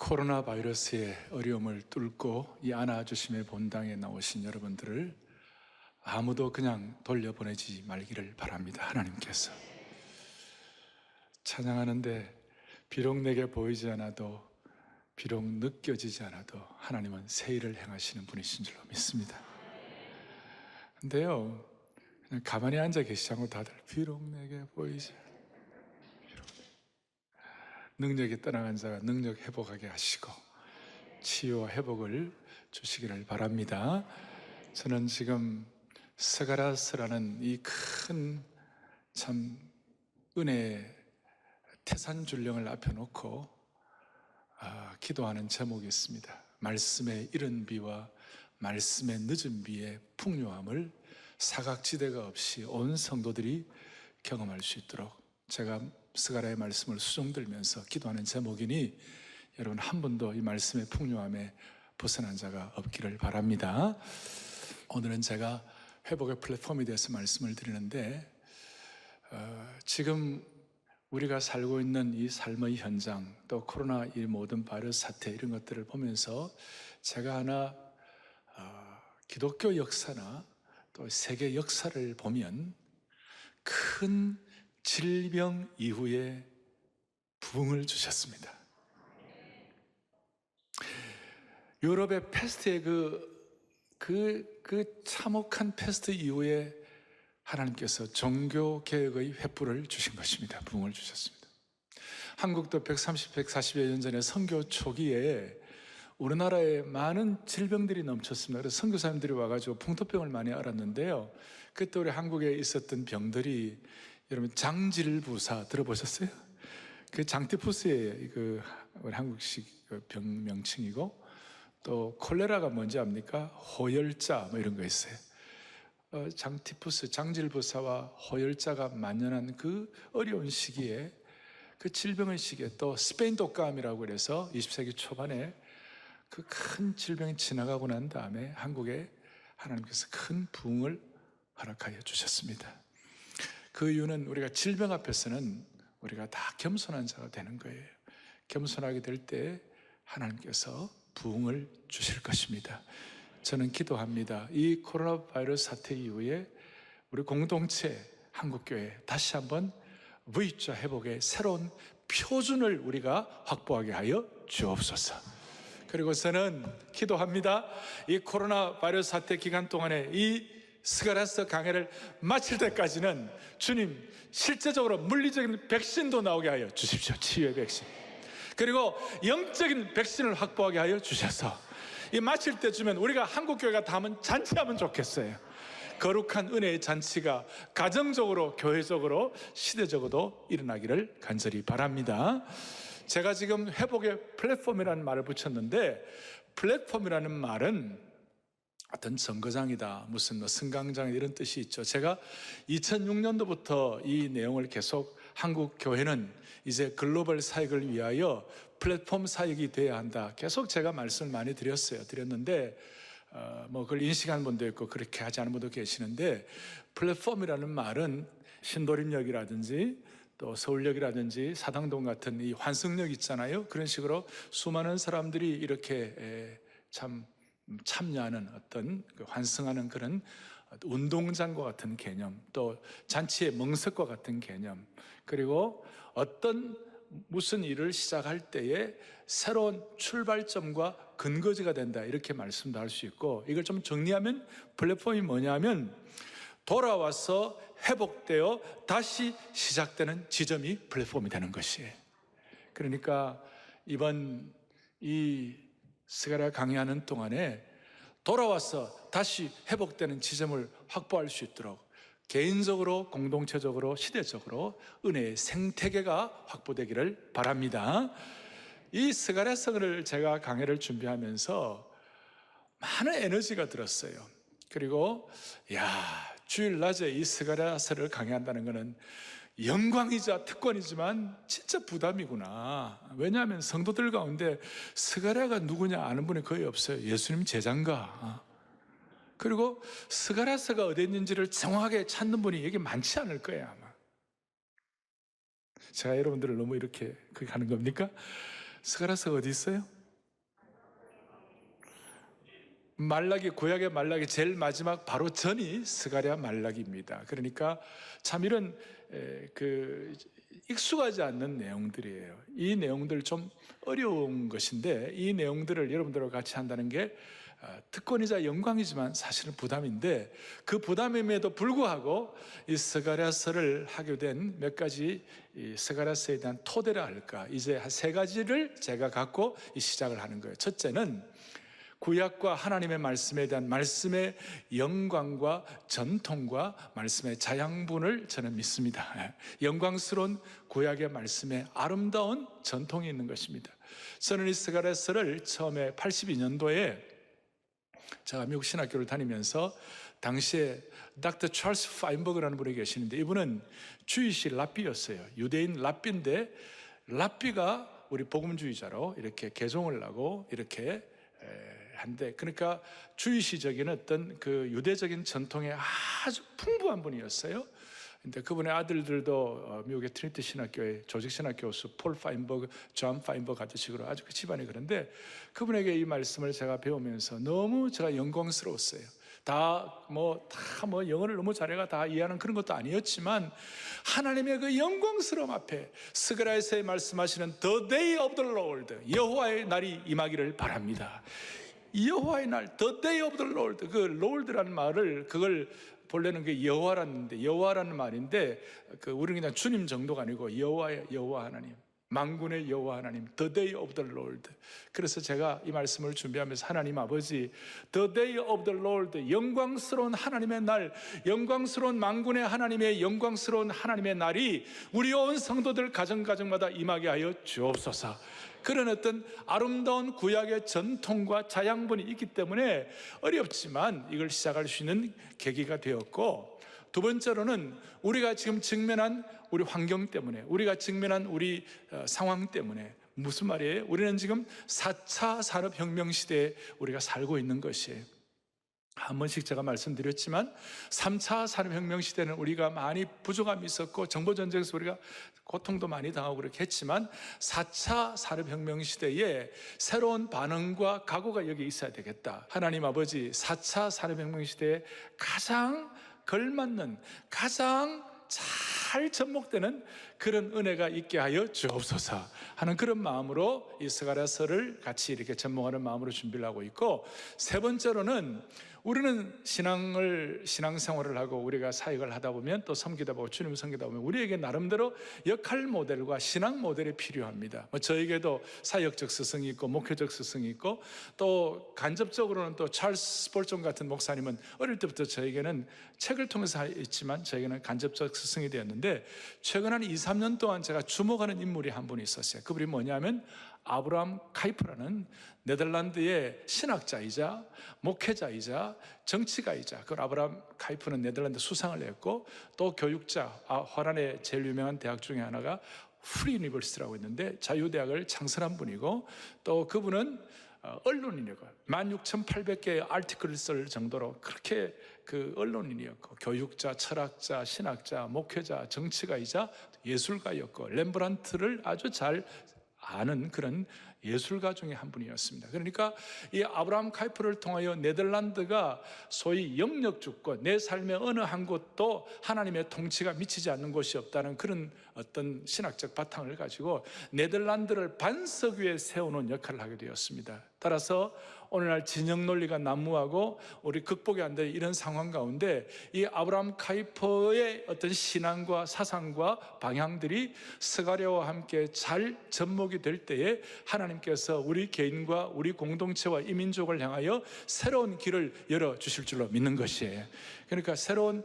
코로나 바이러스의 어려움을 뚫고 이 안아주심의 본당에 나오신 여러분들을 아무도 그냥 돌려보내지 말기를 바랍니다. 하나님께서 찬양하는데 비록 내게 보이지 않아도, 비록 느껴지지 않아도 하나님은 새 일을 행하시는 분이신 줄로 믿습니다. 근데요, 그냥 가만히 앉아 계시지 않고 다들 비록 내게 보이지 않아도, 능력이 떠나간 자가 능력 회복하게 하시고 치유와 회복을 주시기를 바랍니다. 저는 지금 스가랴서라는 이 큰 참 은혜의 태산줄령을 앞에 놓고 기도하는 제목이 있습니다. 말씀의 이른 비와 말씀의 늦은 비의 풍요함을 사각지대가 없이 온 성도들이 경험할 수 있도록 제가 스가랴의 말씀을 수종들면서 기도하는 제목이니 여러분 한 번도 이 말씀의 풍요함에 벗어난 자가 없기를 바랍니다. 오늘은 제가 회복의 플랫폼에 대해서 말씀을 드리는데 지금 우리가 살고 있는 이 삶의 현장, 또 코로나 이 모든 바이러스 사태 이런 것들을 보면서 제가 하나 기독교 역사나 또 세계 역사를 보면 큰 질병 이후에 부흥을 주셨습니다. 유럽의 패스트의 그 참혹한 패스트 이후에 하나님께서 종교개혁의 횃불을 주신 것입니다. 부흥을 주셨습니다. 한국도 130, 140여 년 전에 선교 초기에 우리나라에 많은 질병들이 넘쳤습니다. 그래서 선교사님들이 와가지고 풍토병을 많이 앓았는데요, 그때 우리 한국에 있었던 병들이 여러분 장질부사 들어보셨어요? 그 장티푸스의 우리 한국식 병 명칭이고, 또 콜레라가 뭔지 압니까? 호열자 뭐 이런 거 있어요. 장티푸스, 장질부사와 호열자가 만연한 그 어려운 시기에, 그 질병의 시기에 또 스페인 독감이라고 그래서 20세기 초반에 그 큰 질병이 지나가고 난 다음에 한국에 하나님께서 큰 부흥을 허락하여 주셨습니다. 그 이유는 우리가 질병 앞에서는 우리가 다 겸손한 자가 되는 거예요. 겸손하게 될 때 하나님께서 부흥을 주실 것입니다. 저는 기도합니다. 이 코로나 바이러스 사태 이후에 우리 공동체 한국교회 다시 한번 V자 회복의 새로운 표준을 우리가 확보하게 하여 주옵소서. 그리고 저는 기도합니다. 이 코로나 바이러스 사태 기간 동안에 이 스가랴서 강해를 마칠 때까지는 주님 실제적으로 물리적인 백신도 나오게 하여 주십시오. 치유의 백신. 그리고 영적인 백신을 확보하게 하여 주셔서 이 마칠 때쯤엔 우리가 한국교회가 다 한번 잔치하면 좋겠어요. 거룩한 은혜의 잔치가 가정적으로, 교회적으로, 시대적으로도 일어나기를 간절히 바랍니다. 제가 지금 회복의 플랫폼이라는 말을 붙였는데, 플랫폼이라는 말은 어떤 정거장이다, 무슨 승강장 이런 뜻이 있죠. 제가 2006년도부터 이 내용을 계속 한국 교회는 이제 글로벌 사역을 위하여 플랫폼 사역이 돼야 한다, 계속 제가 말씀을 많이 드렸는데 뭐 그걸 인식하는 분도 있고 그렇게 하지 않은 분도 계시는데, 플랫폼이라는 말은 신도림역이라든지 또 서울역이라든지 사당동 같은 이 환승역 있잖아요. 그런 식으로 수많은 사람들이 이렇게 참여하는 어떤 환승하는 그런 운동장과 같은 개념, 또 잔치의 멍석과 같은 개념, 그리고 어떤 무슨 일을 시작할 때에 새로운 출발점과 근거지가 된다, 이렇게 말씀도 할 수 있고, 이걸 좀 정리하면 플랫폼이 뭐냐면 돌아와서 회복되어 다시 시작되는 지점이 플랫폼이 되는 것이에요. 그러니까 이번 이 스가랴 강의하는 동안에 돌아와서 다시 회복되는 지점을 확보할 수 있도록 개인적으로, 공동체적으로, 시대적으로 은혜의 생태계가 확보되기를 바랍니다. 이 스가랴서를 제가 강의를 준비하면서 많은 에너지가 들었어요. 그리고 주일 낮에 이 스가랴서를 강의한다는 것은 영광이자 특권이지만 진짜 부담이구나. 왜냐하면 성도들 가운데 스가랴가 누구냐 아는 분이 거의 없어요. 예수님 제자인가? 그리고 스가랴서가 어디 있는지를 정확하게 찾는 분이 여기 많지 않을 거예요, 아마. 제가 여러분들을 너무 이렇게 그렇게 하는 겁니까? 스가랴서 어디 있어요? 말라기, 구약의 말라기 제일 마지막 바로 전이 스가랴 말라기입니다. 그러니까 참 이런 익숙하지 않는 내용들이에요. 이 내용들 좀 어려운 것인데 이 내용들을 여러분들과 같이 한다는 게 특권이자 영광이지만 사실은 부담인데 그 부담임에도 불구하고 이 스가랴서를 하게 된 몇 가지 이 스가랴서에 대한 토대라 할까, 이제 한 세 가지를 제가 갖고 이 시작을 하는 거예요. 첫째는 구약과 하나님의 말씀에 대한 말씀의 영광과 전통과 말씀의 자양분을 저는 믿습니다. 영광스러운 구약의 말씀에 아름다운 전통이 있는 것입니다. 저는 이 스가랴서를 처음에 82년도에 제가 미국 신학교를 다니면서 당시에 닥터 찰스 파인버그라는 분이 계시는데 이분은 주이시 랍비였어요. 유대인 랍비인데 랍비가 우리 복음주의자로 이렇게 개종을 하고 이렇게 한데, 그러니까 주이시적인 어떤 그 유대적인 전통에 아주 풍부한 분이었어요. 근데 그분의 아들들도 미국의 트리니티 신학교의 조직 신학 교수 폴 파인버그, 존 파인버그 같은 식으로 아주 그 집안이 그런데 그분에게 이 말씀을 제가 배우면서 너무 제가 영광스러웠어요. 다 영어를 너무 잘해가 다 이해하는 그런 것도 아니었지만 하나님의 그 영광스러움 앞에 스가랴에서 말씀하시는 The Day of the Lord, 여호와의 날이 임하기를 바랍니다. 여호와의 날, The Day of the Lord, 그 Lord라는 말을 그걸 본래는 그 여호와라는 말인데 그 우리는 그냥 주님 정도가 아니고 여호와 하나님, 만군의 여호와 하나님, The Day of the Lord. 그래서 제가 이 말씀을 준비하면서 하나님 아버지, The Day of the Lord, 영광스러운 하나님의 날, 영광스러운 만군의 하나님의 영광스러운 하나님의 날이 우리 온 성도들 가정가정마다 임하게 하여 주옵소서. 그런 어떤 아름다운 구약의 전통과 자양분이 있기 때문에 어렵지만 이걸 시작할 수 있는 계기가 되었고, 두 번째로는 우리가 지금 직면한 우리 환경 때문에, 우리가 직면한 우리 상황 때문에, 무슨 말이에요? 우리는 지금 4차 산업혁명 시대에 우리가 살고 있는 것이에요. 한 번씩 제가 말씀드렸지만 3차 산업혁명 시대는 우리가 많이 부족함이 있었고 정보전쟁에서 우리가 고통도 많이 당하고 그렇게 했지만 4차 산업혁명 시대에 새로운 반응과 각오가 여기 있어야 되겠다. 하나님 아버지, 4차 산업혁명 시대에 가장 걸맞는, 가장 잘 접목되는 그런 은혜가 있게 하여 주옵소서 하는 그런 마음으로 이 스가랴서를 같이 이렇게 접목하는 마음으로 준비를 하고 있고, 세 번째로는 우리는 신앙생활을 하고 우리가 사역을 하다 보면 또 섬기다 보고 주님을 섬기다 보면 우리에게 나름대로 역할 모델과 신앙 모델이 필요합니다. 저에게도 사역적 스승이 있고 목회적 스승이 있고 또 간접적으로는 또 찰스 스폴존 같은 목사님은 어릴 때부터 저에게는 책을 통해서 있지만 저에게는 간접적 스승이 되었는데, 최근 한 2, 3년 동안 제가 주목하는 인물이 한 분이 있었어요. 그분이 뭐냐면 아브라함 카이프라는 네덜란드의 신학자이자 목회자이자 정치가이자, 그 아브라함 카이프는 네덜란드 수상을 했고 또 교육자, 화란의 제일 유명한 대학 중에 하나가 프리 유니버시티라고 있는데 자유대학을 창설한 분이고, 또 그분은 언론인이고 16,800개의 아티클을 쓸 정도로 그렇게 그 언론인이었고 교육자, 철학자, 신학자, 목회자, 정치가이자 예술가였고 렘브란트를 아주 잘 아는 그런 예술가 중에 한 분이었습니다. 그러니까 이 아브라함 카이프를 통하여 네덜란드가 소위 영역 주권, 내 삶의 어느 한 곳도 하나님의 통치가 미치지 않는 곳이 없다는 그런 어떤 신학적 바탕을 가지고 네덜란드를 반석 위에 세우는 역할을 하게 되었습니다. 따라서 오늘날 진영 논리가 난무하고 우리 극복이 안 되는 이런 상황 가운데 이 아브라함 카이퍼의 어떤 신앙과 사상과 방향들이 스가랴와 함께 잘 접목이 될 때에 하나님께서 우리 개인과 우리 공동체와 이 민족을 향하여 새로운 길을 열어주실 줄로 믿는 것이에요. 그러니까 새로운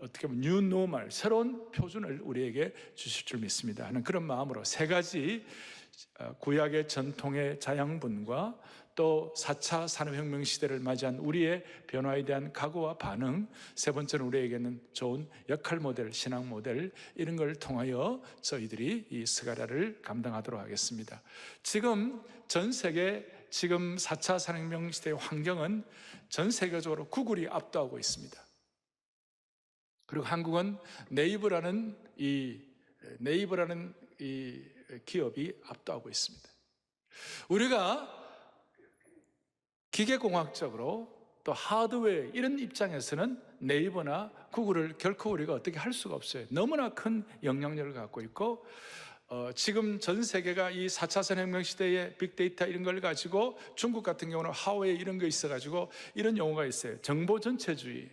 어떻게 보면 뉴 노멀, 새로운 표준을 우리에게 주실 줄 믿습니다 하는 그런 마음으로 세 가지 구약의 전통의 자양분과 또 4차 산업혁명 시대를 맞이한 우리의 변화에 대한 각오와 반응, 세 번째는 우리에게는 좋은 역할 모델, 신앙 모델, 이런 걸 통하여 저희들이 이 스가랴를 감당하도록 하겠습니다. 지금 전 세계, 지금 4차 산업혁명 시대의 환경은 전 세계적으로 구글이 압도하고 있습니다. 그리고 한국은 네이버라는 이 기업이 압도하고 있습니다. 우리가 기계공학적으로 또 하드웨어 이런 입장에서는 네이버나 구글을 결코 우리가 어떻게 할 수가 없어요. 너무나 큰 영향력을 갖고 있고, 지금 전 세계가 이 4차 산업혁명 시대에 빅데이터 이런 걸 가지고, 중국 같은 경우는 하웨이 이런 거 있어가지고 이런 용어가 있어요. 정보 전체주의,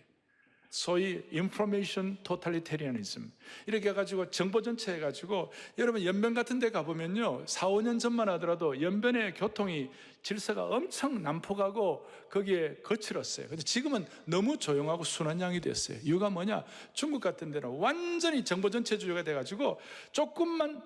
소위 인포메이션 토탈리테리아니즘 이렇게 해가지고 정보 전체 해가지고, 여러분 연변 같은 데 가보면요 4, 5년 전만 하더라도 연변의 교통이 질서가 엄청 난폭하고 거기에 거칠었어요. 근데 지금은 너무 조용하고 순환양이 됐어요. 이유가 뭐냐? 중국 같은 데는 완전히 정보 전체주의가 돼가지고 조금만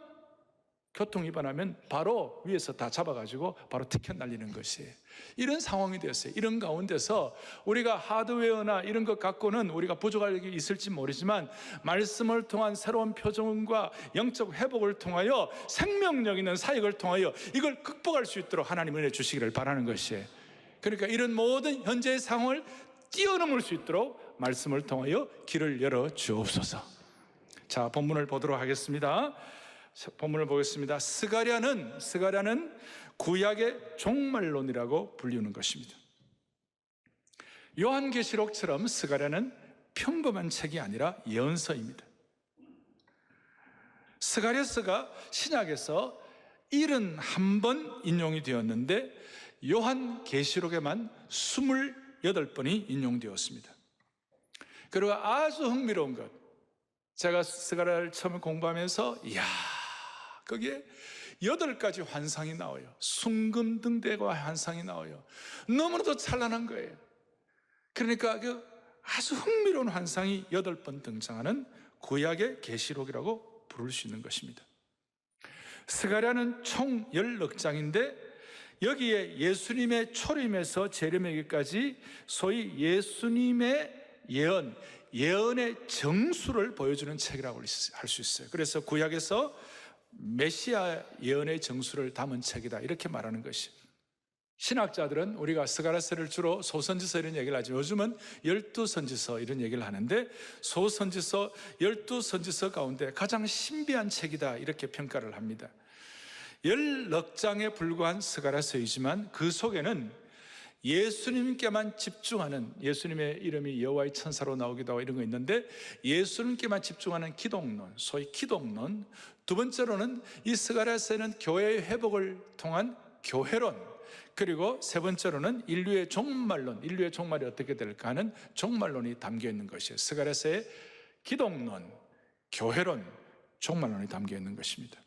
교통 위반하면 바로 위에서 다 잡아가지고 바로 티켓 날리는 것이에요. 이런 상황이 되었어요. 이런 가운데서 우리가 하드웨어나 이런 것 갖고는 우리가 부족할 게 있을지 모르지만, 말씀을 통한 새로운 표정과 영적 회복을 통하여 생명력 있는 사역을 통하여 이걸 극복할 수 있도록 하나님 은혜 주시기를 바라는 것이에요. 그러니까 이런 모든 현재의 상황을 뛰어넘을 수 있도록 말씀을 통하여 길을 열어 주옵소서. 자, 본문을 보도록 하겠습니다. 본문을 보겠습니다. 스가랴는 구약의 종말론이라고 불리우는 것입니다. 요한계시록처럼 스가랴는 평범한 책이 아니라 예언서입니다. 스가랴서가 신약에서 71번 인용이 되었는데 요한계시록에만 28번이 인용되었습니다. 그리고 아주 흥미로운 것, 제가 스가랴를 처음에 공부하면서 이야, 거기에 8가지 환상이 나와요. 순금등대과 환상이 나와요. 너무나도 찬란한 거예요. 그러니까 그 아주 흥미로운 환상이 8번 등장하는 구약의 계시록이라고 부를 수 있는 것입니다. 스가랴는 총 16장인데 여기에 예수님의 초림에서 재림에게까지 소위 예수님의 예언의 정수를 보여주는 책이라고 할 수 있어요. 그래서 구약에서 메시아 예언의 정수를 담은 책이다 이렇게 말하는 것이. 신학자들은 우리가 스가랴서를 주로 소선지서 이런 얘기를 하죠. 요즘은 12선지서 이런 얘기를 하는데, 소선지서 12선지서 가운데 가장 신비한 책이다 이렇게 평가를 합니다. 16장에 불과한 스가랴서이지만 그 속에는 예수님께만 집중하는, 예수님의 이름이 여호와의 천사로 나오기도 하고 이런 거 있는데 예수님께만 집중하는 기독론, 소위 기독론, 두 번째로는 이 스가랴서에는 교회의 회복을 통한 교회론, 그리고 세 번째로는 인류의 종말론, 인류의 종말이 어떻게 될까 하는 종말론이 담겨 있는 것이에요. 스가랴서의 기독론, 교회론, 종말론이 담겨 있는 것입니다.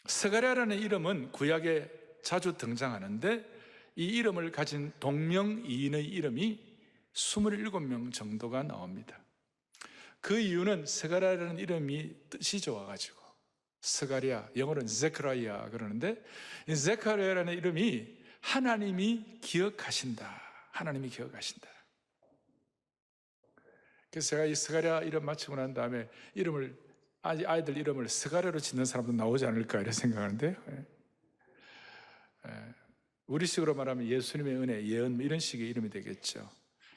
스가랴라는 이름은 구약에 자주 등장하는데 이 이름을 가진 동명이인의 이름이 27명 정도가 나옵니다. 그 이유는 스가랴라는 이름이 뜻이 좋아가지고, 스가랴, 영어로는 제크라이아 그러는데, 이 제크라이아라는 이름이 하나님이 기억하신다, 하나님이 기억하신다. 그래서 제가 이 스가랴 이름 맞추고 난 다음에 아이들 이름을 스가랴로 짓는 사람도 나오지 않을까 이런 생각하는데, 우리식으로 말하면 예수님의 은혜, 예언 이런 식의 이름이 되겠죠.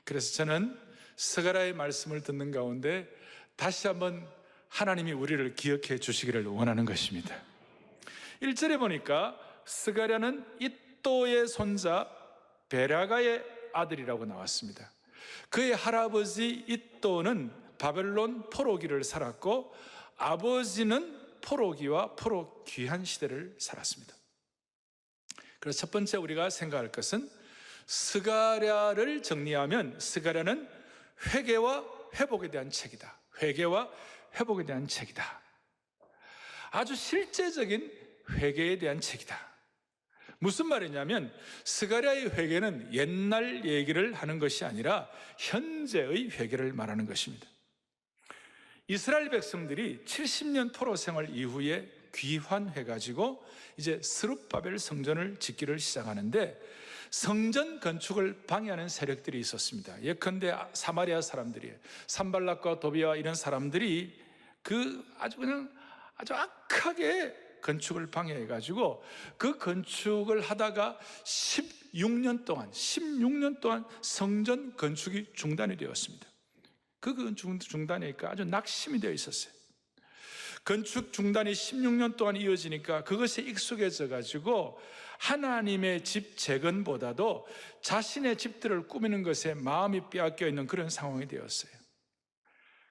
그래서 저는 스가랴의 말씀을 듣는 가운데 다시 한번 하나님이 우리를 기억해 주시기를 원하는 것입니다. 1절에 보니까 스가랴는 이또의 손자 베라가의 아들이라고 나왔습니다. 그의 할아버지 이또는 바벨론 포로기를 살았고 아버지는 포로기와 포로 귀한 시대를 살았습니다. 그래서 첫 번째 우리가 생각할 것은, 스가랴를 정리하면 스가랴는 회개와 회복에 대한 책이다. 회개와 회복에 대한 책이다. 아주 실제적인 회개에 대한 책이다. 무슨 말이냐면 스가랴의 회개는 옛날 얘기를 하는 것이 아니라 현재의 회개를 말하는 것입니다. 이스라엘 백성들이 70년 포로 생활 이후에 귀환해가지고 이제 스룹바벨 성전을 짓기를 시작하는데, 성전 건축을 방해하는 세력들이 있었습니다. 예컨대 사마리아 사람들이, 산발락과 도비아 이런 사람들이 아주 악하게 건축을 방해해가지고 그 건축을 하다가 16년 동안 성전 건축이 중단이 되었습니다. 그 건축 중단이니까 아주 낙심이 되어 있었어요. 건축 중단이 16년 동안 이어지니까 그것에 익숙해져 가지고 하나님의 집 재건보다도 자신의 집들을 꾸미는 것에 마음이 빼앗겨 있는 그런 상황이 되었어요.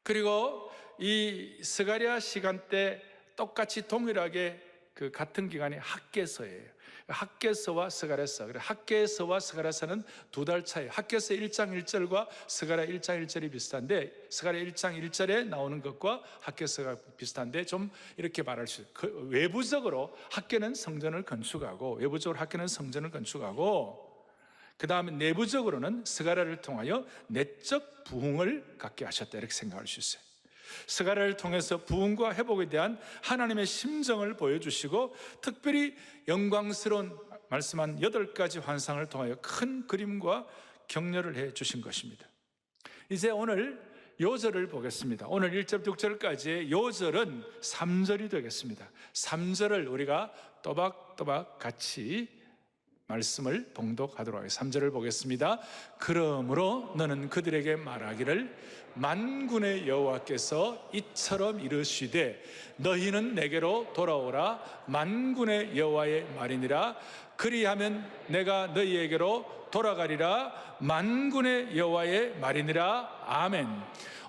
그리고 이 스가랴 시간대 똑같이 동일하게 그 같은 기간이 학개서예요. 학개서와 스가랴서. 학개서와 스가랴서는 2달 차이. 학개서 1장 1절과 스가랴 1장 1절이 비슷한데, 스가랴 1장 1절에 나오는 것과 학개서가 비슷한데, 좀 이렇게 말할 수 있어요. 외부적으로 학개는 성전을 건축하고, 그 다음에 내부적으로는 스가랴를 통하여 내적 부흥을 갖게 하셨다, 이렇게 생각할 수 있어요. 스가랴를 통해서 부흥과 회복에 대한 하나님의 심정을 보여주시고, 특별히 영광스러운 말씀한 8가지 환상을 통하여 큰 그림과 격려를 해 주신 것입니다. 이제 오늘 요절을 보겠습니다. 오늘 1절부터 6절까지의 요절은 3절이 되겠습니다. 3절을 우리가 또박또박 같이 말씀을 봉독하도록 하겠습니다. 3절을 보겠습니다. 그러므로 너는 그들에게 말하기를 만군의 여호와께서 이처럼 이르시되 너희는 내게로 돌아오라. 만군의 여호와의 말이니라. 그리하면 내가 너희에게로 돌아가리라. 만군의 여호와의 말이니라. 아멘.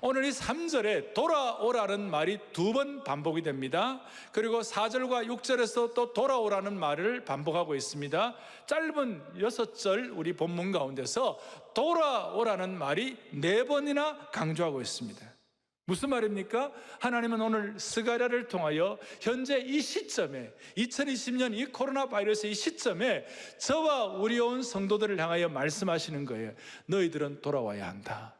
오늘 이 3절에 돌아오라는 말이 2번 반복이 됩니다. 그리고 4절과 6절에서 또 돌아오라는 말을 반복하고 있습니다. 짧은 6절 우리 본문 가운데서 돌아오라는 말이 4번이나 강조하고 있습니다. 무슨 말입니까? 하나님은 오늘 스가랴를 통하여 현재 이 시점에, 2020년 이 코로나 바이러스 이 시점에 저와 우리 온 성도들을 향하여 말씀하시는 거예요. 너희들은 돌아와야 한다.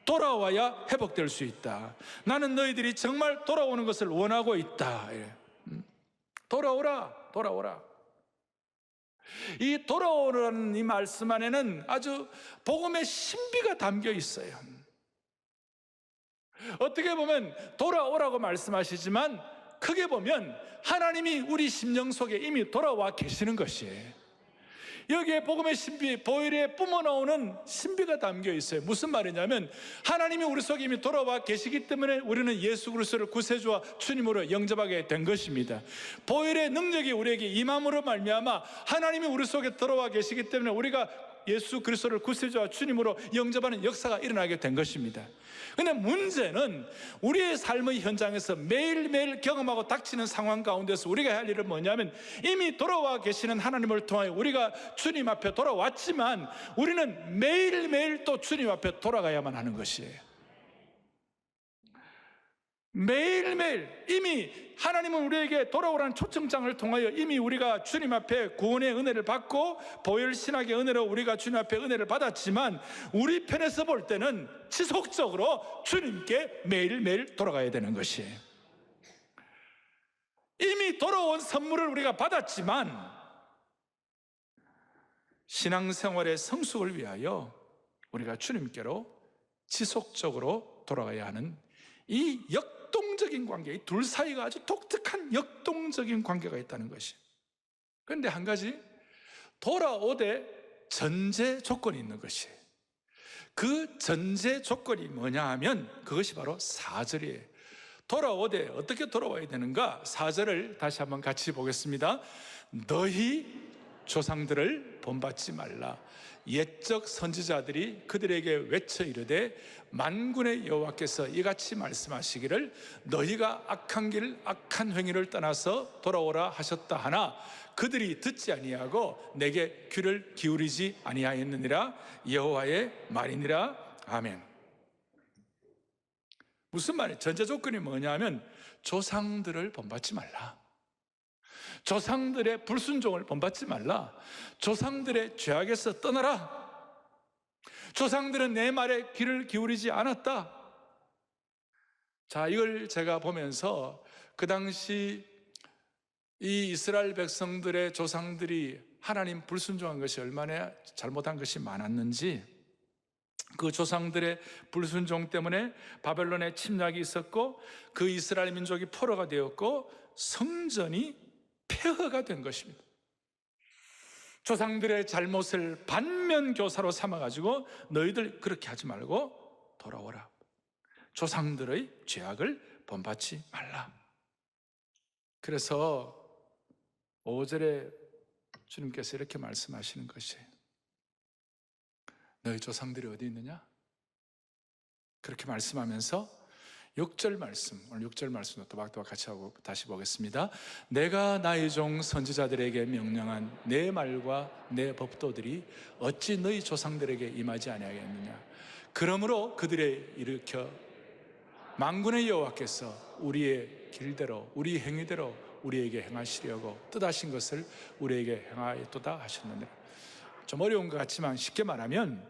돌아와야 회복될 수 있다. 나는 너희들이 정말 돌아오는 것을 원하고 있다. 돌아오라. 이 돌아오라는 이 말씀 안에는 아주 복음의 신비가 담겨 있어요. 어떻게 보면 돌아오라고 말씀하시지만 크게 보면 하나님이 우리 심령 속에 이미 돌아와 계시는 것이에요. 여기에 복음의 신비, 보혈에 뿜어나오는 신비가 담겨 있어요. 무슨 말이냐면 하나님이 우리 속에 이미 돌아와 계시기 때문에 우리는 예수 그리스도를 구세주와 주님으로 영접하게 된 것입니다. 보혈의 능력이 우리에게 임함으로 말미암아 하나님이 우리 속에 들어와 계시기 때문에 우리가 예수 그리스도를 구세주와 주님으로 영접하는 역사가 일어나게 된 것입니다. 그런데 문제는 우리의 삶의 현장에서 매일매일 경험하고 닥치는 상황 가운데서 우리가 할 일은 뭐냐면 이미 돌아와 계시는 하나님을 통하여 우리가 주님 앞에 돌아왔지만 우리는 매일매일 또 주님 앞에 돌아가야만 하는 것이에요. 매일매일 이미 하나님은 우리에게 돌아오라는 초청장을 통하여 이미 우리가 주님 앞에 구원의 은혜를 받고 보혈 신학의 은혜로 우리가 주님 앞에 은혜를 받았지만 우리 편에서 볼 때는 지속적으로 주님께 매일매일 돌아가야 되는 것이에요. 이미 돌아온 선물을 우리가 받았지만 신앙생활의 성숙을 위하여 우리가 주님께로 지속적으로 돌아가야 하는 이 역동적인 관계, 이 둘 사이가 아주 독특한 역동적인 관계가 있다는 것이. 그런데 한 가지, 돌아오되 전제 조건이 있는 것이에요. 그 전제 조건이 뭐냐 하면 그것이 바로 4절이에요. 돌아오되 어떻게 돌아와야 되는가? 4절을 다시 한번 같이 보겠습니다. 너희 조상들을 본받지 말라. 옛적 선지자들이 그들에게 외쳐 이르되 만군의 여호와께서 이같이 말씀하시기를 너희가 악한 길 악한 행위를 떠나서 돌아오라 하셨다 하나 그들이 듣지 아니하고 내게 귀를 기울이지 아니하였느니라. 여호와의 말이니라. 아멘. 무슨 말이에요? 전제 조건이 뭐냐면 조상들을 본받지 말라. 조상들의 불순종을 본받지 말라. 조상들의 죄악에서 떠나라. 조상들은 내 말에 귀를 기울이지 않았다. 자, 이걸 제가 보면서 그 당시 이 이스라엘 백성들의 조상들이 하나님 불순종한 것이 얼마나 잘못한 것이 많았는지, 그 조상들의 불순종 때문에 바벨론의 침략이 있었고 그 이스라엘 민족이 포로가 되었고 성전이 폐허가 된 것입니다. 조상들의 잘못을 반면교사로 삼아가지고 너희들 그렇게 하지 말고 돌아오라. 조상들의 죄악을 본받지 말라. 그래서 5절에 주님께서 이렇게 말씀하시는 것이에요. 너희 조상들이 어디 있느냐? 그렇게 말씀하면서 6절 말씀, 오늘 6절 말씀도 또박또박 같이 하고 다시 보겠습니다. 내가 나의 종 선지자들에게 명령한 내 말과 내 법도들이 어찌 너희 조상들에게 임하지 아니하겠느냐? 그러므로 그들의 일으켜 만군의 여호와께서 우리의 길대로 우리 행위대로 우리에게 행하시려고 뜻하신 것을 우리에게 행하였도다 하셨느니라. 좀 어려운 것 같지만 쉽게 말하면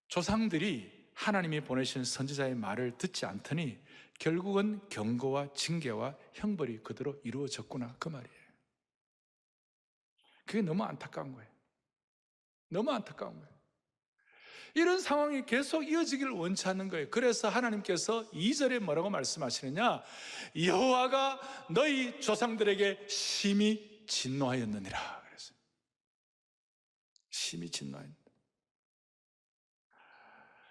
조상들이 하나님이 보내신 선지자의 말을 듣지 않더니 결국은 경고와 징계와 형벌이 그대로 이루어졌구나, 그 말이에요. 그게 너무 안타까운 거예요. 너무 안타까운 거예요. 이런 상황이 계속 이어지기를 원치 않는 거예요. 그래서 하나님께서 2절에 뭐라고 말씀하시느냐? 여호와가 너희 조상들에게 심히 진노하였느니라 그랬어요. 심히 진노하였느니라.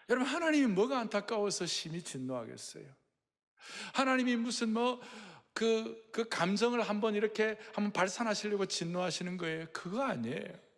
여러분, 하나님이 뭐가 안타까워서 심히 진노하겠어요? 하나님이 무슨 그 감정을 한번 발산하시려고 진노하시는 거예요? 그거 아니에요.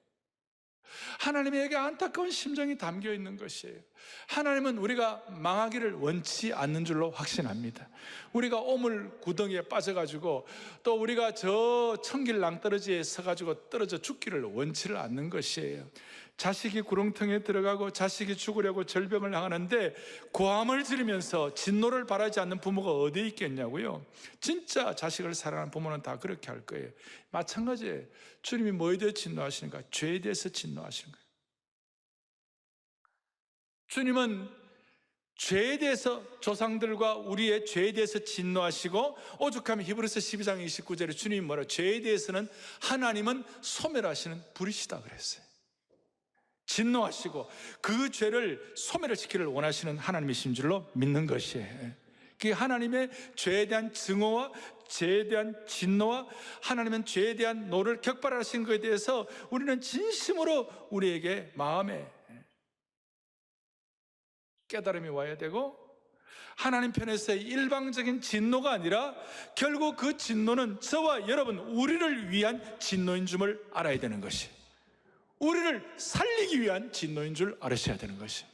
하나님에게 안타까운 심정이 담겨 있는 것이에요. 하나님은 우리가 망하기를 원치 않는 줄로 확신합니다. 우리가 오물 구덩이에 빠져가지고 또 우리가 저 천길 낭떠러지에 서가지고 떨어져 죽기를 원치를 않는 것이에요. 자식이 구렁텅이에 들어가고 자식이 죽으려고 절병을 당하는데 고함을 지르면서 진노를 바라지 않는 부모가 어디에 있겠냐고요. 진짜 자식을 사랑하는 부모는 다 그렇게 할 거예요. 마찬가지예요. 주님이 뭐에 대해 진노하시는가? 죄에 대해서 진노하시는 거예요. 주님은 죄에 대해서, 조상들과 우리의 죄에 대해서 진노하시고, 오죽하면 히브리서 12장 29절에 주님이 뭐라, 죄에 대해서는 하나님은 소멸하시는 불이시다 그랬어요. 진노하시고 그 죄를 소멸시키기를 원하시는 하나님이신 줄로 믿는 것이에요. 그게 하나님의 죄에 대한 증오와 죄에 대한 진노와 하나님은 죄에 대한 노를 격발하신 것에 대해서 우리는 진심으로 우리에게 마음에 깨달음이 와야 되고, 하나님 편에서의 일방적인 진노가 아니라 결국 그 진노는 저와 여러분, 우리를 위한 진노인 줄 알아야 되는 것이, 우리를 살리기 위한 진노인 줄 알으셔야 되는 것이.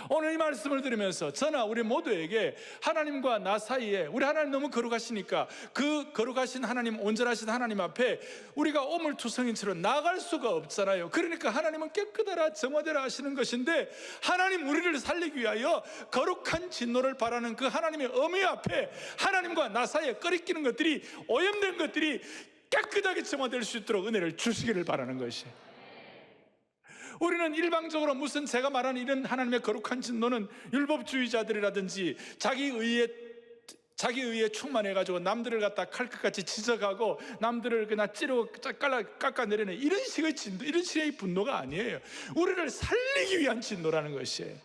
오늘 이 말씀을 들으면서 저나 우리 모두에게 하나님과 나 사이에, 우리 하나님 너무 거룩하시니까 그 거룩하신 하나님, 온전하신 하나님 앞에 우리가 오물투성인처럼 나갈 수가 없잖아요. 그러니까 하나님은 깨끗하라 정화되라 하시는 것인데, 하나님 우리를 살리기 위하여 거룩한 진노를 바라는 그 하나님의 어미 앞에 하나님과 나 사이에 끓이끼는 것들이, 오염된 것들이 깨끗하게 정화될 수 있도록 은혜를 주시기를 바라는 것이에요. 우리는 일방적으로 무슨 제가 말하는 이런 하나님의 거룩한 진노는 율법주의자들이라든지 자기 의에 충만해가지고 남들을 갖다 칼끝같이 지적하고 남들을 그냥 찌르고 깎아내리는 이런 식의 진노, 이런 식의 분노가 아니에요. 우리를 살리기 위한 진노라는 것이에요.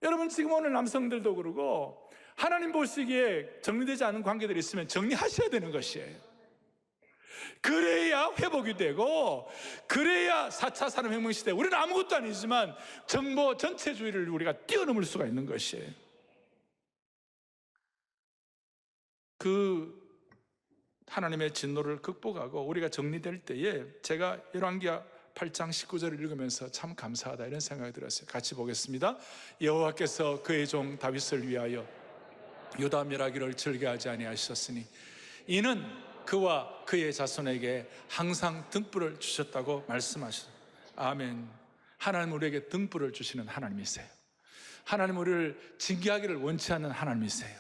여러분, 지금 오늘 남성들도 그러고 하나님 보시기에 정리되지 않은 관계들이 있으면 정리하셔야 되는 것이에요. 그래야 회복이 되고, 그래야 4차 산업혁명 시대, 우리는 아무것도 아니지만 정보 전체주의를 우리가 뛰어넘을 수가 있는 것이에요. 그 하나님의 진노를 극복하고 우리가 정리될 때에 제가 열왕기하 8장 19절을 읽으면서 참 감사하다 이런 생각이 들었어요. 같이 보겠습니다. 여호와께서 그의 종 다윗을 위하여 유다 멸하기를 즐겨하지 아니하셨으니 이는 그와 그의 자손에게 항상 등불을 주셨다고 말씀하셨어요. 아멘. 하나님 우리에게 등불을 주시는 하나님이세요. 하나님 우리를 징계하기를 원치 않는 하나님이세요.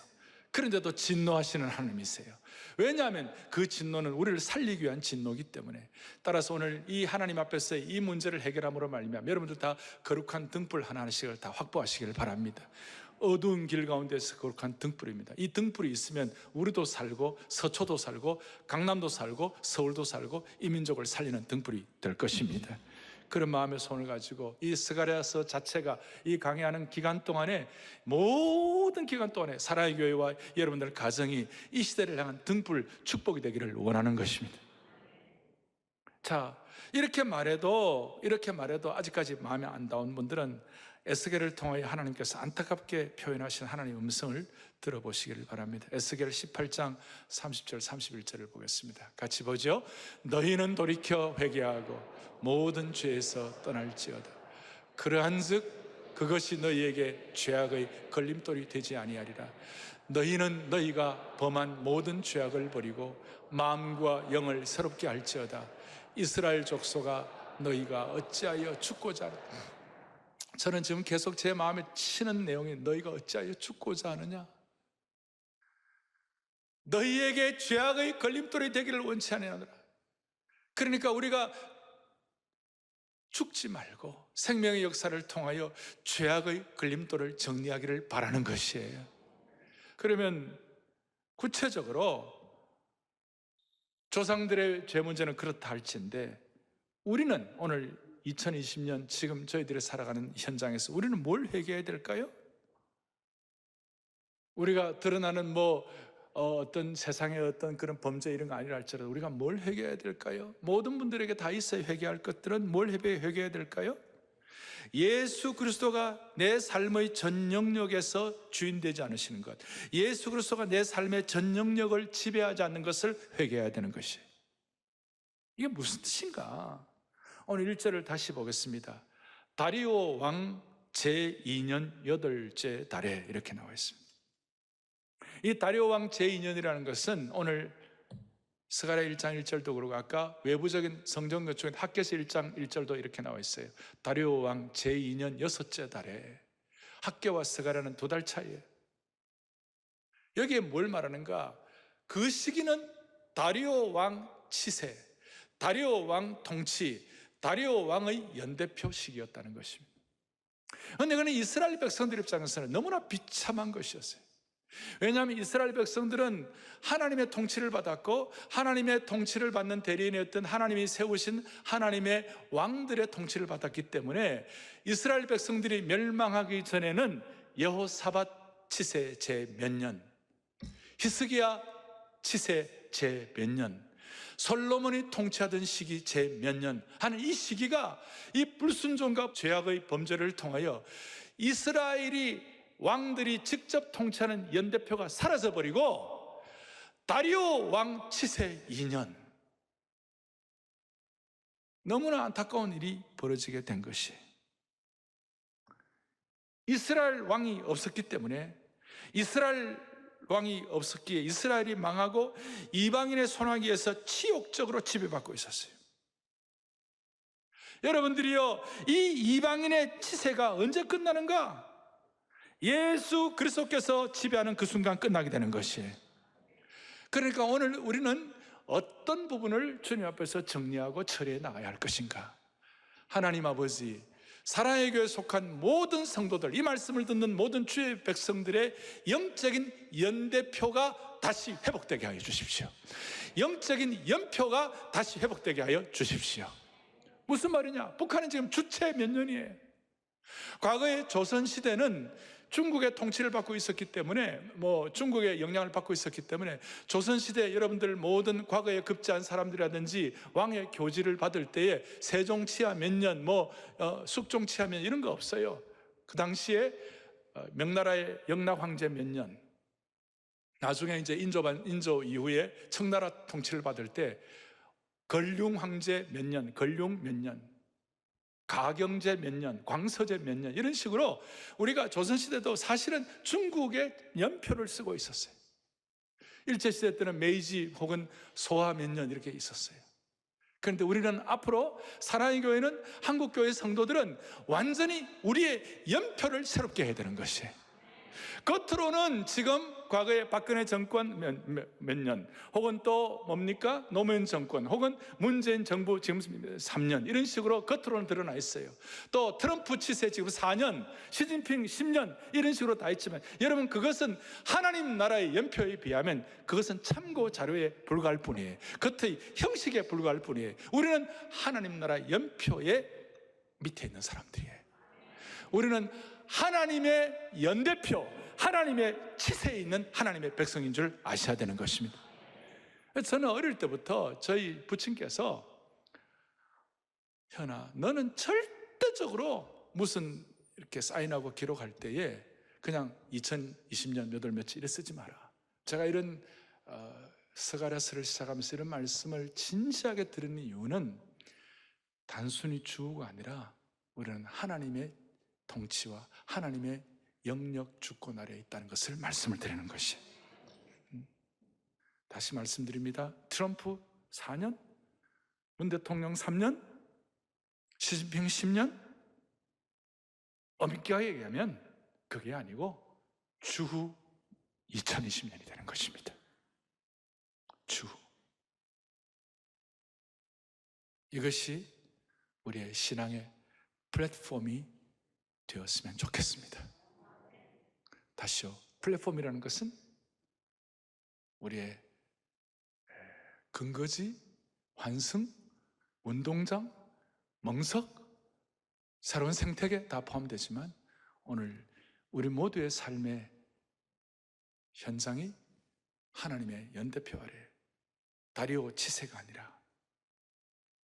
그런데도 진노하시는 하나님이세요. 왜냐하면 그 진노는 우리를 살리기 위한 진노이기 때문에. 따라서 오늘 이 하나님 앞에서 이 문제를 해결함으로 말미암아 여러분들 다 거룩한 등불 하나씩을 다 확보하시기를 바랍니다. 어두운 길 가운데서 거룩한 등불입니다. 이 등불이 있으면 우리도 살고 서초도 살고 강남도 살고 서울도 살고 이 민족을 살리는 등불이 될 것입니다. 그런 마음의 손을 가지고 이 스가랴서 자체가 이 강의하는 기간 동안에, 모든 기간 동안에 사랑의 교회와 여러분들 가정이 이 시대를 향한 등불 축복이 되기를 원하는 것입니다. 자, 이렇게 말해도 아직까지 마음에 안 닿은 분들은 에스겔을 통하여 하나님께서 안타깝게 표현하신 하나님의 음성을 들어보시기를 바랍니다. 에스겔 18장 30절 31절을 보겠습니다. 같이 보죠. 너희는 돌이켜 회개하고 모든 죄에서 떠날지어다. 그러한즉 그것이 너희에게 죄악의 걸림돌이 되지 아니하리라. 너희는 너희가 범한 모든 죄악을 버리고 마음과 영을 새롭게 할지어다. 이스라엘 족속아 너희가 어찌하여 죽고자 하느냐. 저는 지금 계속 제 마음에 치는 내용이 너희가 어찌하여 죽고자 하느냐. 너희에게 죄악의 걸림돌이 되기를 원치 아니하노라. 그러니까 우리가 죽지 말고 생명의 역사를 통하여 죄악의 걸림돌을 정리하기를 바라는 것이에요. 그러면 구체적으로 조상들의 죄 문제는 그렇다 할지인데 우리는 오늘 2020년 지금 저희들이 살아가는 현장에서 우리는 뭘 회개해야 될까요? 우리가 드러나는 어떤 세상의 어떤 그런 범죄 이런 거 아니라 할지라도 우리가 뭘 회개해야 될까요? 모든 분들에게 다 있어야 회개할 것들은 뭘 회개해야 될까요? 예수 그리스도가 내 삶의 전 영역에서 주인되지 않으시는 것, 예수 그리스도가 내 삶의 전 영역을 지배하지 않는 것을 회개해야 되는 것이에요. 이게 무슨 뜻인가? 오늘 1절을 다시 보겠습니다. 다리오 왕 제2년 8째 달에 이렇게 나와 있습니다. 이 다리오 왕 제2년이라는 것은 오늘 스가랴 1장 1절도 그러고 아까 외부적인 성경적 중에 학개서 1장 1절도 이렇게 나와 있어요. 다리오 왕 제2년 6째 달에. 학개와 스가랴는 2달 차이에요. 여기에 뭘 말하는가? 그 시기는 다리오 왕 치세, 다리오 왕 통치, 다리오 왕의 연대표 시기였다는 것입니다. 그런데 그는 이스라엘 백성들 입장에서는 너무나 비참한 것이었어요. 왜냐하면 이스라엘 백성들은 하나님의 통치를 받았고 하나님의 통치를 받는 대리인이었던 하나님이 세우신 하나님의 왕들의 통치를 받았기 때문에 이스라엘 백성들이 멸망하기 전에는 여호사밧 치세 제 몇 년, 히스기야 치세 제 몇 년, 솔로몬이 통치하던 시기 제 몇 년 하는 이 시기가 이 불순종과 죄악의 범죄를 통하여 이스라엘이 왕들이 직접 통치하는 연대표가 사라져버리고 다리오 왕 치세 2년, 너무나 안타까운 일이 벌어지게 된 것이, 이스라엘 왕이 없었기 때문에, 이스라엘 왕이 없었기에 이스라엘이 망하고 이방인의 손아귀에서 치욕적으로 지배받고 있었어요. 여러분들이요, 이 이방인의 치세가 언제 끝나는가? 예수 그리스도께서 지배하는 그 순간 끝나게 되는 것이에요. 그러니까 오늘 우리는 어떤 부분을 주님 앞에서 정리하고 처리해 나가야 할 것인가? 하나님 아버지, 사랑의 교회에 속한 모든 성도들, 이 말씀을 듣는 모든 주의 백성들의 영적인 연대표가 다시 회복되게 하여 주십시오. 영적인 연표가 다시 회복되게 하여 주십시오. 무슨 말이냐? 북한은 지금 주체 몇 년이에요. 과거의 조선시대는 중국의 통치를 받고 있었기 때문에, 중국의 영향을 받고 있었기 때문에 조선시대 여러분들 모든 과거에 급제한 사람들이라든지 왕의 교지를 받을 때에 세종치하 몇 년, 숙종치하 몇 년 이런 거 없어요. 그 당시에 명나라의 영락 황제 몇 년, 나중에 이제 인조 이후에 청나라 통치를 받을 때 걸륭 황제 몇 년, 걸륭 몇 년, 가경제 몇 년, 광서제 몇 년, 이런 식으로 우리가 조선시대도 사실은 중국의 연표를 쓰고 있었어요. 일제시대 때는 메이지 혹은 소화 몇 년 이렇게 있었어요. 그런데 우리는 앞으로 사랑의 교회는, 한국교회 성도들은 완전히 우리의 연표를 새롭게 해야 되는 것이에요. 겉으로는 지금 과거에 박근혜 정권 몇 년, 혹은 또 뭡니까? 노무현 정권, 혹은 문재인 정부 지금 3년, 이런 식으로 겉으로는 드러나 있어요. 또 트럼프 치세 지금 4년, 시진핑 10년, 이런 식으로 다 있지만 여러분, 그것은 하나님 나라의 연표에 비하면 그것은 참고 자료에 불과할 뿐이에요. 겉의 형식에 불과할 뿐이에요. 우리는 하나님 나라 연표의 밑에 있는 사람들이에요. 우리는 하나님의 연대표, 하나님의 치세에 있는 하나님의 백성인 줄 아셔야 되는 것입니다. 저는 어릴 때부터 저희 부친께서, 현아, 너는 절대적으로 무슨 이렇게 사인하고 기록할 때에 그냥 2020년 몇 월 며칠 이래 쓰지 마라. 제가 이런 스가랴서를 시작하면서 이런 말씀을 진지하게 들은 이유는 단순히 주어가 아니라 우리는 하나님의 통치와 하나님의 영역 주권 아래에 있다는 것을 말씀을 드리는 것이에요. 다시 말씀드립니다. 트럼프 4년, 문 대통령 3년, 시진핑 10년, 엄격하게 얘기하면 그게 아니고 주후 2020년이 되는 것입니다. 주후. 이것이 우리의 신앙의 플랫폼이 되었으면 좋겠습니다. 다시요. 플랫폼이라는 것은 우리의 근거지, 환승, 운동장, 멍석, 새로운 생태계 다 포함되지만 오늘 우리 모두의 삶의 현장이 하나님의 연대표 아래 다리오 치세가 아니라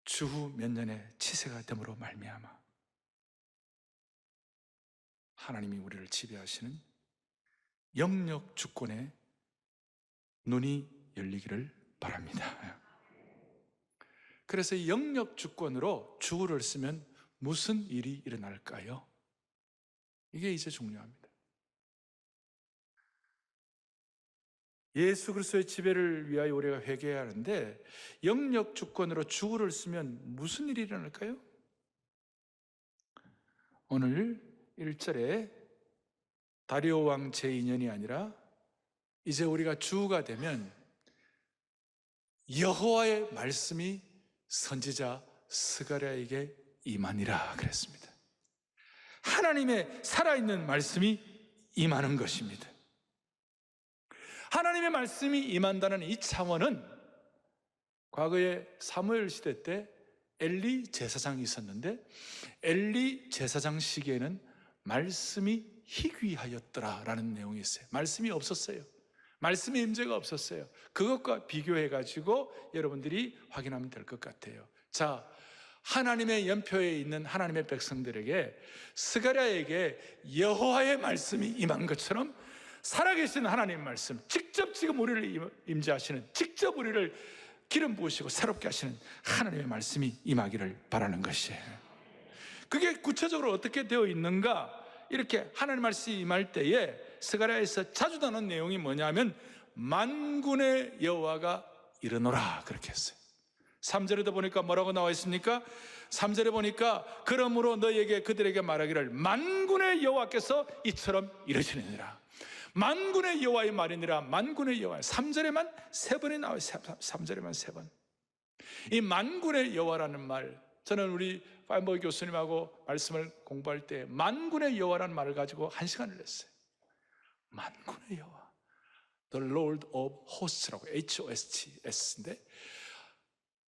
주후 몇 년의 치세가 됨으로 말미암아 하나님이 우리를 지배하시는 영역 주권의 눈이 열리기를 바랍니다. 그래서 이 영역 주권으로 주후를 쓰면 무슨 일이 일어날까요? 이게 이제 중요합니다. 예수 그리스도의 지배를 위하여 우리가 회개해야 하는데 영역 주권으로 주후를 쓰면 무슨 일이 일어날까요? 오늘 1절에 다리오 왕 제2년이 아니라 이제 우리가 주후가 되면 여호와의 말씀이 선지자 스가랴에게 임하니라 그랬습니다. 하나님의 살아있는 말씀이 임하는 것입니다. 하나님의 말씀이 임한다는 이 차원은 과거에 사무엘 시대 때 엘리 제사장이 있었는데 엘리 제사장 시기에는 말씀이 희귀하였더라라는 내용이 있어요. 말씀이 없었어요. 말씀의 임재가 없었어요. 그것과 비교해가지고 여러분들이 확인하면 될 것 같아요. 자, 하나님의 연표에 있는 하나님의 백성들에게 스가랴에게 여호와의 말씀이 임한 것처럼 살아계신 하나님의 말씀, 직접 지금 우리를 임재하시는, 직접 우리를 기름 부으시고 새롭게 하시는 하나님의 말씀이 임하기를 바라는 것이에요. 그게 구체적으로 어떻게 되어 있는가? 이렇게 하나님의 말씀이 임할 때에 스가랴에서 자주 나오는 내용이 뭐냐면 만군의 여호와가 이르노라 그렇게 했어요. 3절에도 보니까 뭐라고 나와 있습니까? 3절에 보니까 그러므로 너희에게 그들에게 말하기를 만군의 여호와께서 이처럼 이르시느니라. 만군의 여호와의 말이니라. 만군의 여호와. 3절에만 3번이 나와요. 3절에만 3번. 이 만군의 여호와라는 말, 저는 우리 파인버그 교수님하고 말씀을 공부할 때 만군의 여호와라는 말을 가지고 1시간을 냈어요. 만군의 여호와, The Lord of Hosts라고, HOSTS인데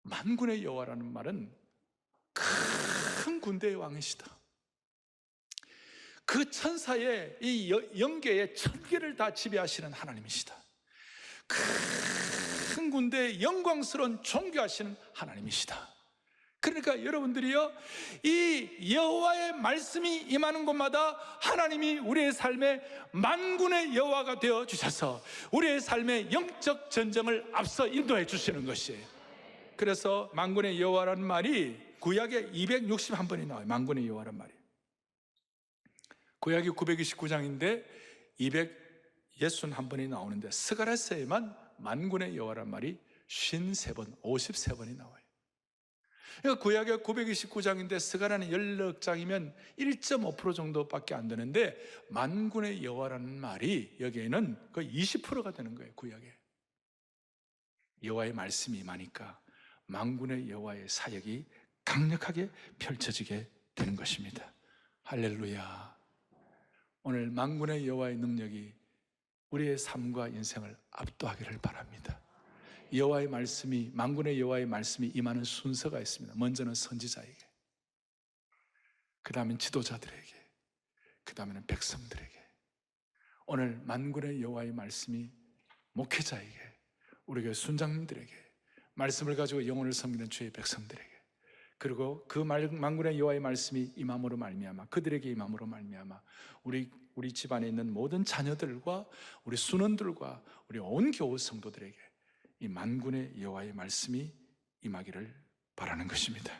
만군의 여호와라는 말은 큰 군대의 왕이시다. 그 천사의 이 영계의 천계를 다 지배하시는 하나님이시다. 큰 군대의 영광스러운 존귀하시는 하나님이시다. 그러니까 여러분들이요, 이 여호와의 말씀이 임하는 곳마다 하나님이 우리의 삶에 만군의 여호와가 되어 주셔서 우리의 삶의 영적 전쟁을 앞서 인도해 주시는 것이에요. 그래서 만군의 여호와라는 말이 구약에 261번이 나와요. 만군의 여호와라는 말이. 구약이 929장인데 261번이 나오는데 스가랴서에만 만군의 여호와라는 말이 53번, 53번이 나와요. 그러니까 구약의 929장인데 스가랴는 16장이면 1.5% 정도밖에 안 되는데 만군의 여호와라는 말이 여기에는 거의 20%가 되는 거예요. 구약에 여호와의 말씀이 임하니까 만군의 여호와의 사역이 강력하게 펼쳐지게 되는 것입니다. 할렐루야. 오늘 만군의 여호와의 능력이 우리의 삶과 인생을 압도하기를 바랍니다. 여호와의 말씀이, 만군의 여호와의 말씀이 임하는 순서가 있습니다. 먼저는 선지자에게, 그 다음엔 지도자들에게, 그 다음에는 백성들에게. 오늘 만군의 여호와의 말씀이 목회자에게, 우리 교회 순장님들에게, 말씀을 가지고 영혼을 섬기는 주의 백성들에게, 그리고 그 만군의 여호와의 말씀이 임함으로 말미암아, 그들에게 임함으로 말미암아 우리 집안에 있는 모든 자녀들과 우리 순원들과 우리 온 교우 성도들에게 이 만군의 여호와의 말씀이 임하기를 바라는 것입니다.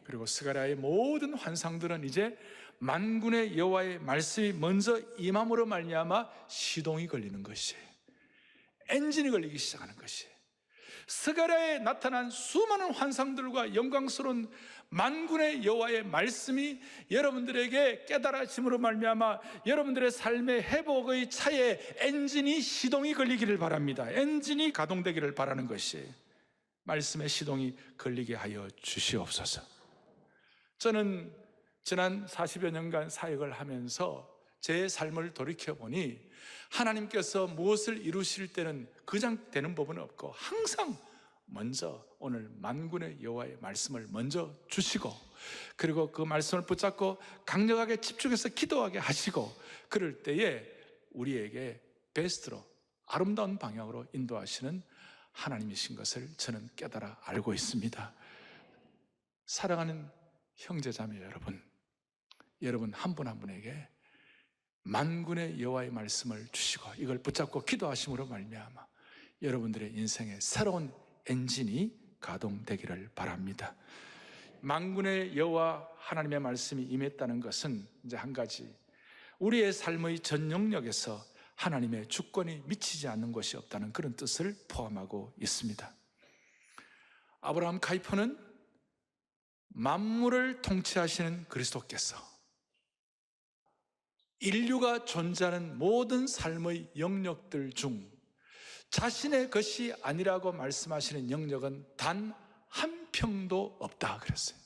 그리고 스가랴의 모든 환상들은 이제 만군의 여호와의 말씀이 먼저 임함으로 말미암아 시동이 걸리는 것이에요. 엔진이 걸리기 시작하는 것이에요. 스가랴에 나타난 수많은 환상들과 영광스러운 만군의 여호와의 말씀이 여러분들에게 깨달아짐으로 말미암아 여러분들의 삶의 회복의 차에 엔진이 시동이 걸리기를 바랍니다. 엔진이 가동되기를 바라는 것이 말씀의 시동이 걸리게 하여 주시옵소서. 저는 지난 40여 년간 사역을 하면서 제 삶을 돌이켜보니 하나님께서 무엇을 이루실 때는 그냥 되는 법은 없고 항상 먼저 오늘 만군의 여호와의 말씀을 먼저 주시고, 그리고 그 말씀을 붙잡고 강력하게 집중해서 기도하게 하시고, 그럴 때에 우리에게 베스트로 아름다운 방향으로 인도하시는 하나님이신 것을 저는 깨달아 알고 있습니다. 사랑하는 형제자매 여러분 한 분 한 분에게 만군의 여호와의 말씀을 주시고 이걸 붙잡고 기도하심으로 말미암아 여러분들의 인생에 새로운 엔진이 가동되기를 바랍니다. 만군의 여호와 하나님의 말씀이 임했다는 것은 이제 한 가지, 우리의 삶의 전 영역에서 하나님의 주권이 미치지 않는 것이 없다는 그런 뜻을 포함하고 있습니다. 아브라함 카이퍼는 만물을 통치하시는 그리스도께서 인류가 존재하는 모든 삶의 영역들 중 자신의 것이 아니라고 말씀하시는 영역은 단 한 평도 없다 그랬어요.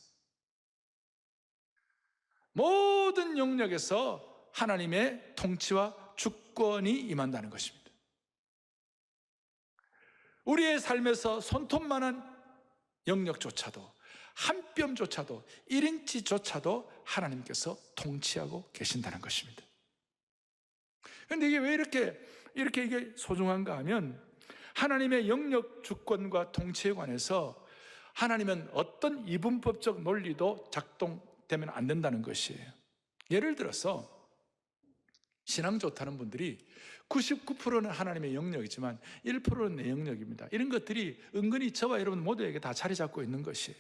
모든 영역에서 하나님의 통치와 주권이 임한다는 것입니다. 우리의 삶에서 손톱만한 영역조차도, 한 뼘조차도, 1인치조차도 하나님께서 통치하고 계신다는 것입니다. 그런데 이게 왜 이렇게 이게 소중한가 하면, 하나님의 영역 주권과 통치에 관해서 하나님은 어떤 이분법적 논리도 작동되면 안 된다는 것이에요. 예를 들어서 신앙 좋다는 분들이 99%는 하나님의 영역이지만 1%는 내 영역입니다. 이런 것들이 은근히 저와 여러분 모두에게 다 자리 잡고 있는 것이에요.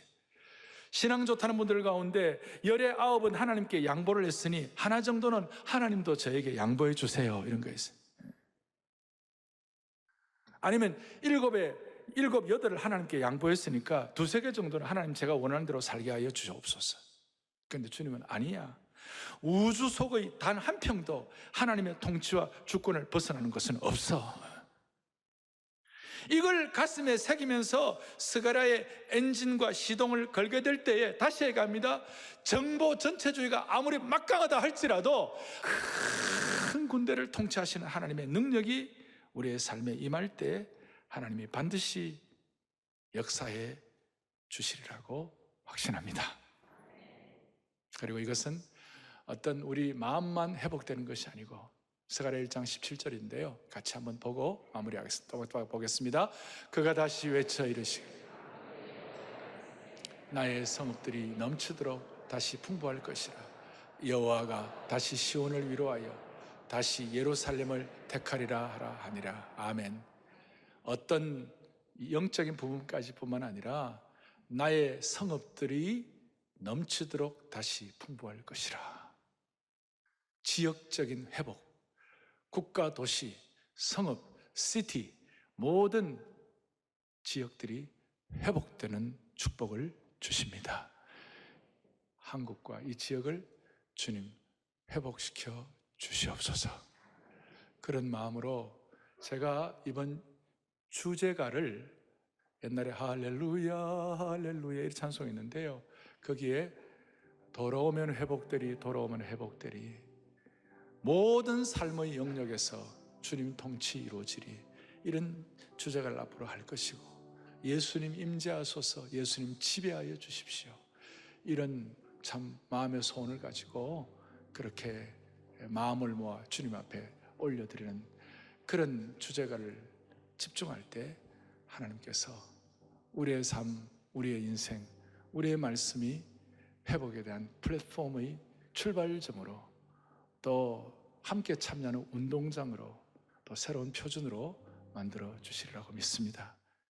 신앙 좋다는 분들 가운데 19은 하나님께 양보를 했으니 하나 정도는 하나님도 저에게 양보해 주세요, 이런 거 있어요. 아니면 8을 하나님께 양보했으니까 2-3개 정도는 하나님 제가 원하는 대로 살게 하여 주시옵소서. 그런데 주님은 아니야, 우주 속의 단 한 평도 하나님의 통치와 주권을 벗어나는 것은 없어. 이걸 가슴에 새기면서 스가랴의 엔진과 시동을 걸게 될 때에, 다시 얘기합니다, 정보 전체주의가 아무리 막강하다 할지라도 큰 군대를 통치하시는 하나님의 능력이 우리의 삶에 임할 때 하나님이 반드시 역사해 주시리라고 확신합니다. 그리고 이것은 어떤 우리 마음만 회복되는 것이 아니고, 스가랴 1장 17절인데요 같이 한번 보고 마무리하겠습니다. 또 보겠습니다. 그가 다시 외쳐 이르시기를 나의 성읍들이 넘치도록 다시 풍부할 것이라. 여호와가 다시 시온을 위로하여 다시 예루살렘을 택하리라 하라 하니라. 아멘. 어떤 영적인 부분까지 뿐만 아니라 나의 성읍들이 넘치도록 다시 풍부할 것이라. 지역적인 회복, 국가, 도시, 성읍, 시티, 모든 지역들이 회복되는 축복을 주십니다. 한국과 이 지역을 주님 회복시켜 주시옵소서. 그런 마음으로 제가 이번 주제가를, 옛날에 할렐루야 할렐루야 이 찬송이 있는데요, 거기에 돌아오면 회복되리, 돌아오면 회복되리, 모든 삶의 영역에서 주님 통치 이루어지리, 이런 주제가를 앞으로 할 것이고, 예수님 임재하소서, 예수님 지배하여 주십시오, 이런 참 마음의 소원을 가지고 그렇게 마음을 모아 주님 앞에 올려드리는 그런 주제가를 집중할 때 하나님께서 우리의 삶, 우리의 인생, 우리의 말씀이 회복에 대한 플랫폼의 출발점으로, 또 함께 참여하는 운동장으로, 또 새로운 표준으로 만들어 주시리라고 믿습니다.